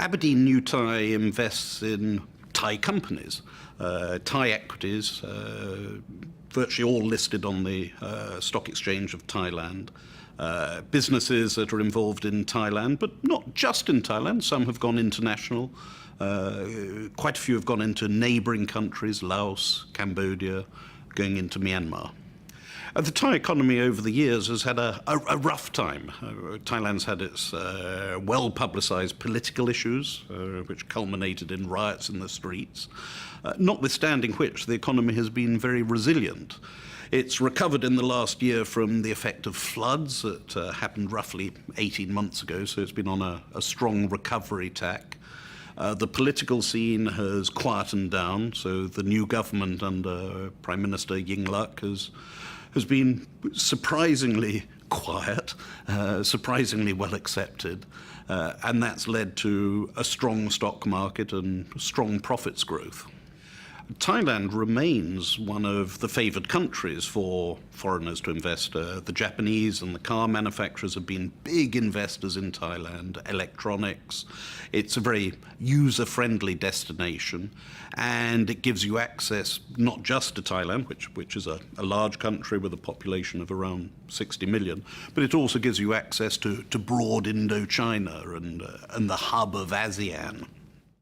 Aberdeen New Thai invests in Thai companies, Thai equities, virtually all listed on the Stock Exchange of Thailand. Businesses that are involved in Thailand, but not just in Thailand. Some have gone international. Quite a few have gone into neighbouring countries, Laos, Cambodia, going into Myanmar. The Thai economy over the years has had a rough time. Thailand's had its well-publicised political issues, which culminated in riots in the streets, notwithstanding which the economy has been very resilient. It's recovered in the last year from the effect of floods that happened roughly 18 months ago, so it's been on a strong recovery tack. The political scene has quietened down, so the new government under Prime Minister Yingluck has been surprisingly quiet, surprisingly well accepted, and that's led to a strong stock market and strong profits growth. Thailand remains one of the favoured countries for foreigners to invest. The Japanese and the car manufacturers have been big investors in Thailand, electronics. It's a very user-friendly destination, and it gives you access not just to Thailand, which is a large country with a population of around 60 million, but it also gives you access to broad Indochina and the hub of ASEAN.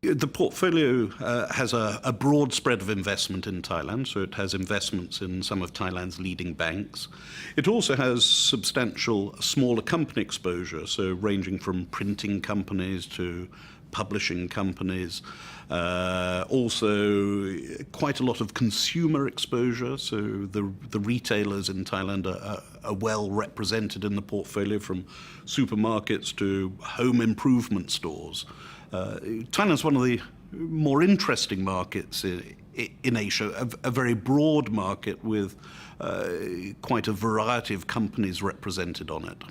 The portfolio has a broad spread of investment in Thailand, so it has investments in some of Thailand's leading banks. It also has substantial smaller company exposure, so ranging from printing companies to publishing companies. Also, quite a lot of consumer exposure, so the retailers in Thailand are well represented in the portfolio, from supermarkets to home improvement stores. Thailand's one of the more interesting markets in Asia, a very broad market with quite a variety of companies represented on it.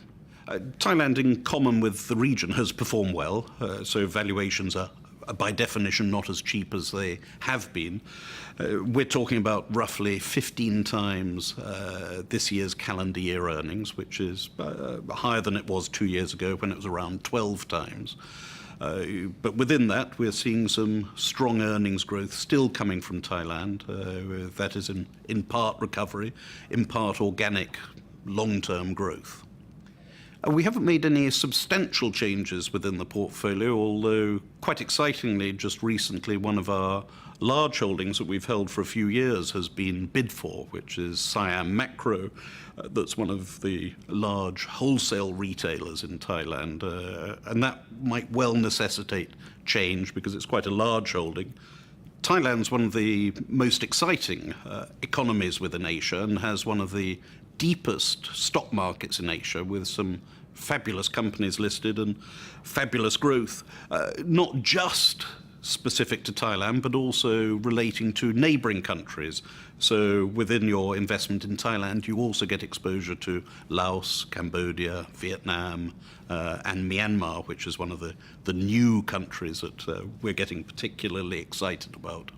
Thailand, in common with the region, has performed well, so valuations are by definition not as cheap as they have been. We're talking about roughly 15 times this year's calendar year earnings, which is higher than it was 2 years ago when it was around 12 times. But within that, we're seeing some strong earnings growth still coming from Thailand. That is in part recovery, in part organic long-term growth. We haven't made any substantial changes within the portfolio, although quite excitingly, just recently, one of our large holdings that we've held for a few years has been bid for, which is Siam Makro. That's one of the large wholesale retailers in Thailand, and that might well necessitate change because it's quite a large holding. Thailand's one of the most exciting economies within Asia and has one of the deepest stock markets in Asia, with some fabulous companies listed and fabulous growth, not just specific to Thailand, but also relating to neighbouring countries. So within your investment in Thailand, you also get exposure to Laos, Cambodia, Vietnam, and Myanmar, which is one of the new countries that we're getting particularly excited about.